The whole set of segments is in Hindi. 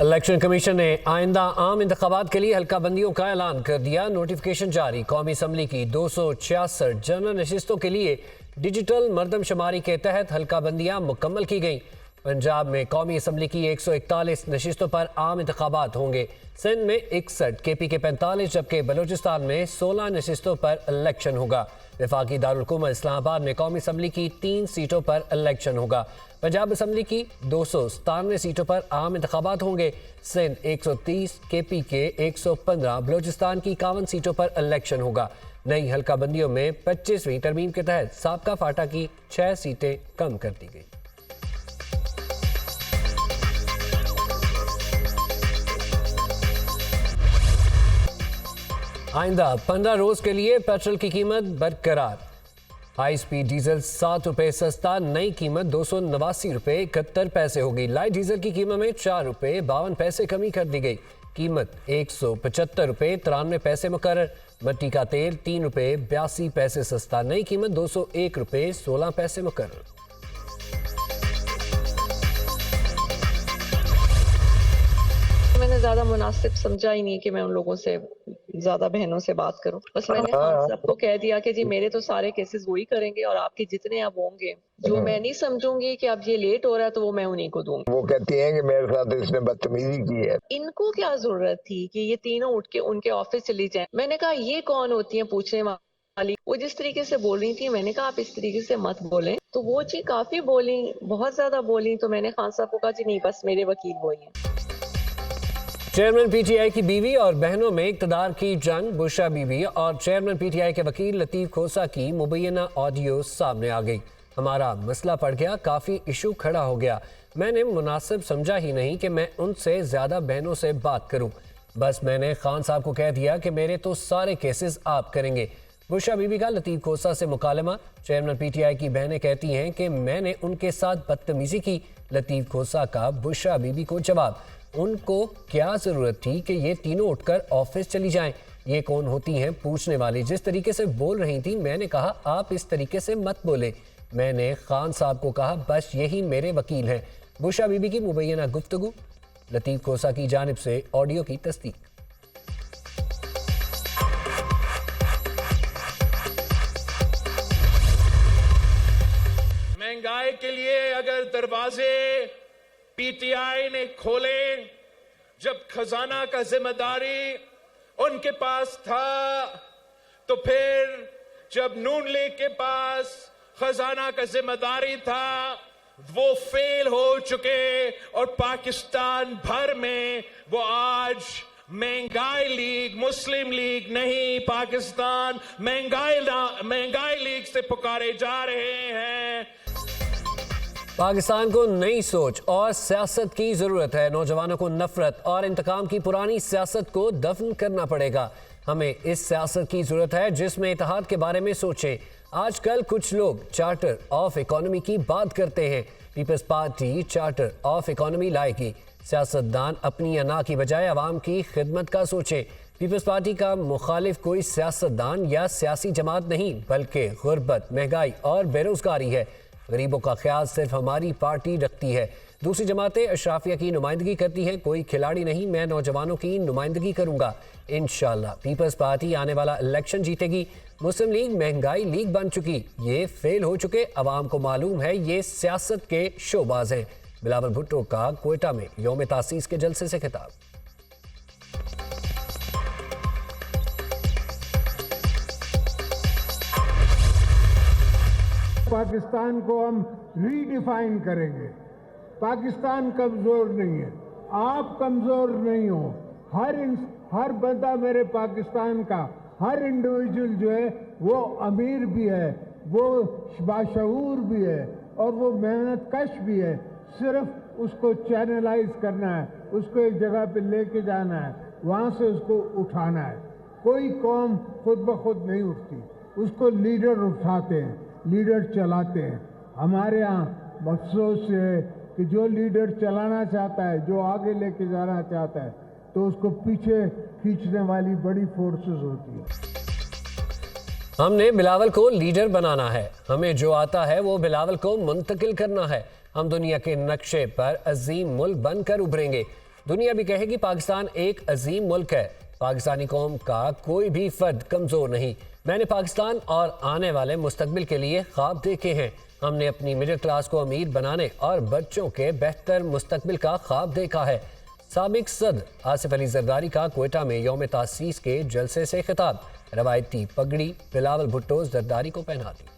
इलेक्शन कमीशन ने आइंदा आम इंतखाबात के लिए हल्का बंदियों का ऐलान कर दिया। नोटिफिकेशन जारी। कौमी असम्बली की 266 जनरल नशिस्तों के लिए डिजिटल मरदमशुमारी के तहत हल्का बंदियां मुकम्मल की गईं। पंजाब में कौमी असम्बली की 141 नशिस्तों पर आम इंतखाबात होंगे। सिंध में 61, KP के 45, जबकि बलूचिस्तान में 16 नशिस्तों पर इलेक्शन होगा। वफाकी दारुल इस्लामाबाद में कौमी असम्बली की 3 सीटों पर इलेक्शन होगा। पंजाब असम्बली की 297 सीटों पर आम इंतखाबात होंगे। सिंध 130, KP के 115, बलूचिस्तान की 51 सीटों पर इलेक्शन होगा। नई हल्का बंदियों में 25वीं तरमीम के तहत साबका फाटा की 6 सीटें कम कर दी गई। आइंदा 15 रोज के लिए पेट्रोल की कीमत बरकरार। हाई स्पीड डीजल 7 रुपए सस्ता, नई कीमत 289 रुपए 71 पैसे होगी। लाइट डीजल की कीमत में 4 रुपए 52 पैसे कमी कर दी गई। कीमत 175 रुपए 93 पैसे मुकर्रर। मट्टी का तेल 3 रुपए 82 पैसे सस्ता, नई कीमत 201 रुपए 16 पैसे मुकर्रर। मैंने ज्यादा मुनासिब समझा ही नहीं कि मैं उन लोगों से ज्यादा बहनों से बात करूं। बस मैंने खान साहब को कह दिया कि जी मेरे तो सारे केसेस वही करेंगे और आपके जितने अब होंगे जो मैं नहीं समझूंगी कि अब ये लेट हो रहा है तो वो मैं उन्हीं को दूंगी। वो कहती हैं कि मेरे साथ इसने बदतमीजी की है। इनको क्या जरूरत थी कि ये तीनों उठ के उनके ऑफिस चली जाएं। मैंने कहा ये कौन होती है पूछने वाली। वो जिस तरीके से बोल रही थी मैंने कहा आप इस तरीके से मत बोलें। तो वो जी काफी बोली, बहुत ज्यादा बोली। तो मैंने खान साहब को कहा जी नहीं बस मेरे वकील वही है। चेयरमैन PTI की बीवी और बहनों में इक्तदार की जंग। बुशरा बीवी और चेयरमैन PTI के वकील लतीफ खोसा की मुबैना ऑडियो सामने आ गई। हमारा मसला पड़ गया, काफ़ी इशू खड़ा हो गया। मैंने मुनासिब समझा ही नहीं कि मैं उनसे ज़्यादा बहनों से बात करूं। बस मैंने खान साहब को कह दिया कि मेरे तो सारे केसेस आप करेंगे। बुशरा बीबी का लतीफ खोसा से मुकालमा। चेयरमैन PTI की बहनें कहती हैं कि मैंने उनके साथ बदतमीजी की। लतीफ खोसा का बुशरा बीबी को जवाब। उनको क्या जरूरत थी कि ये तीनों उठकर ऑफिस चली जाएं? ये कौन होती हैं पूछने वाली? जिस तरीके से बोल रही थी मैंने कहा आप इस तरीके से मत बोले। मैंने खान साहब को कहा बस यही मेरे वकील हैं। बुशरा बीबी की मुबैना गुफ्तगू। लतीफ खोसा की जानिब से ऑडियो की तस्दीक। महंगाई के लिए अगर दरवाजे PTI ने खोले, जब खजाना का जिम्मेदारी उनके पास था, तो फिर जब नून लीग के पास खजाना का जिम्मेदारी था वो फेल हो चुके और पाकिस्तान भर में वो आज महंगाई लीग, मुस्लिम लीग नहीं, पाकिस्तान महंगाई लीग से पुकारे जा रहे हैं। पाकिस्तान को नई सोच और सियासत की जरूरत है। नौजवानों को नफरत और इंतकाम की पुरानी सियासत को दफन करना पड़ेगा। हमें इस सियासत की जरूरत है जिसमें इत्तेहाद के बारे में सोचें। आजकल कुछ लोग चार्टर ऑफ इकोनॉमी की बात करते हैं। Peoples Party charter of economy लाएगी। सियासतदान अपनी अना की बजाय अवाम की खिदमत का सोचें। पीपल्स पार्टी का मुखालिफ कोई सियासतदान या सियासी जमात नहीं बल्कि गुर्बत, महंगाई और बेरोजगारी है। गरीबों का ख्याल सिर्फ हमारी पार्टी रखती है। दूसरी जमातें अशराफिया की नुमाइंदगी करती हैं। कोई खिलाड़ी नहीं, मैं नौजवानों की नुमाइंदगी करूंगा इंशाल्लाह। पीपल्स पार्टी आने वाला इलेक्शन जीतेगी। मुस्लिम लीग महंगाई लीग बन चुकी, ये फेल हो चुके। अवाम को मालूम है ये सियासत के शोबाज हैं। बिलावल भुट्टो का कोयटा में यौम तासीस के जलसे से खिताब। पाकिस्तान को हम रीडिफाइन करेंगे। पाकिस्तान कमजोर नहीं है, आप कमजोर नहीं हो। हर बंदा मेरे पाकिस्तान का, हर इंडिविजुअल जो है वो अमीर भी है, वो बाशऊर भी है और वो मेहनत कश भी है। सिर्फ उसको चैनलाइज करना है, उसको एक जगह पे लेके जाना है, वहाँ से उसको उठाना है। कोई कौम खुद ब खुद नहीं उठती, उसको लीडर उठाते हैं, लीडर चलाते हैं। हमारे यहाँ अफसोस है कि जो लीडर चलाना चाहता है, जो आगे लेके जाना चाहता है, तो उसको पीछे खींचने वाली बड़ी फोर्सेस होती है। हमने बिलावल को लीडर बनाना है। हमें जो आता है वो बिलावल को मुंतकिल करना है। हम दुनिया के नक्शे पर अजीम मुल्क बनकर उभरेंगे। दुनिया भी कहेगी पाकिस्तान एक अजीम मुल्क है। पाकिस्तानी कौम का कोई भी फर्द कमज़ोर नहीं। मैंने पाकिस्तान और आने वाले मुस्तकबिल के लिए ख्वाब देखे हैं। हमने अपनी मिडिल क्लास को अमीर बनाने और बच्चों के बेहतर मुस्तकबिल का ख्वाब देखा है। साबिक सदर आसिफ अली जरदारी का क्वेटा में यौम तासीस के जलसे से खिताब। रवायती पगड़ी बिलावल भुट्टो जरदारी को पहना दी।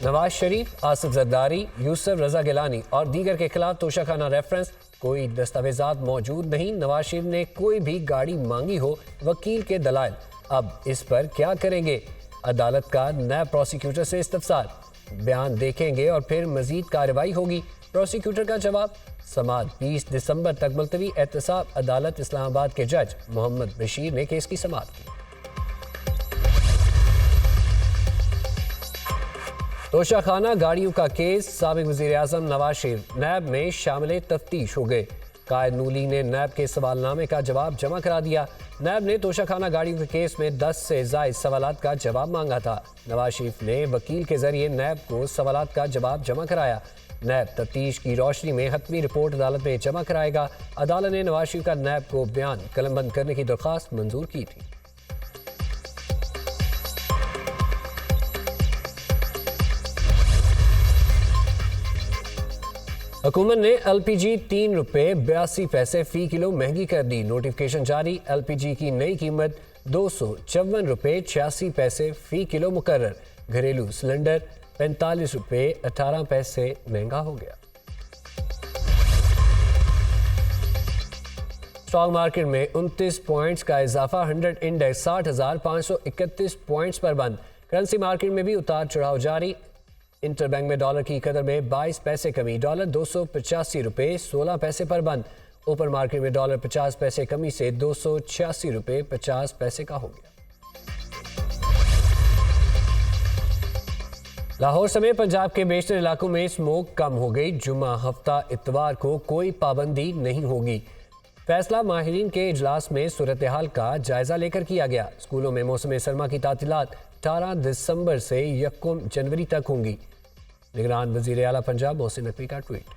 नवाज शरीफ, आसिफ जरदारी, यूसुफ रजा गिलानी और दीगर के खिलाफ तोशाखाना रेफरेंस। कोई दस्तावेजात मौजूद नहीं। नवाज शरीफ ने कोई भी गाड़ी मांगी हो, वकील के दलाइल। अब इस पर क्या करेंगे? अदालत का नैब प्रोसिक्यूटर से इस्तफसार। बयान देखेंगे और फिर मजीद कार्रवाई होगी। प्रोसिक्यूटर का जवाब, समाअत 20 दिसंबर तक मुलतवी। एहतसाब अदालत इस्लामाबाद के जज मोहम्मद बशीर ने केस की समाअत की। तोशाखाना गाड़ियों का केस। साबिक वज़ीर आज़म नवाज शरीफ नैब में शामिल तफ्तीश हो गए। कायद नूली ने नैब के सवालनामे का जवाब जमा करा दिया। नैब ने तोशाखाना गाड़ियों के केस में 10 से ज़ायद सवालात का जवाब मांगा था। नवाज शरीफ ने वकील के जरिए नैब को सवालात का जवाब जमा कराया। नैब तफ्तीश की रोशनी में हतमी रिपोर्ट अदालत में जमा कराएगा। अदालत ने नवाज शरीफ का नैब को बयान कलमबंद करने की दरख्वास्त मंजूर की थी। हुकूमत ने एलपीजी 3 रुपये 82 पैसे फी किलो महंगी कर दी। नोटिफिकेशन जारी। एलपीजी की नई कीमत 254 रुपये 86 पैसे फी किलो मुकर्रर। घरेलू सिलेंडर 45 रुपये 18 पैसे महंगा हो गया। स्टॉक मार्केट में 29 पॉइंट्स का इजाफा। 100 इंडेक्स 60,531 पॉइंट्स पर बंद। करेंसी मार्केट में भी उतार चढ़ाव जारी। इंटरबैंक में डॉलर की कदर में 22 पैसे कमी। डॉलर 285 रुपये 16 पैसे पर बंद। ओपन मार्केट में डॉलर 50 पैसे कमी से 286 रुपये 50 पैसे का हो गया। लाहौर समेत पंजाब के बेशतर इलाकों में स्मोक कम हो गई। जुम्मा हफ्ता इतवार को कोई पाबंदी नहीं होगी। फैसला माहिरीन के इजलास में सूरत हाल का जायजा लेकर किया गया। स्कूलों में मौसम सरमा की तातीलात 18 दिसंबर से 1 जनवरी तक होंगी। निगरान वजीर आला पंजाब मोहसिन नकवी का ट्वीट।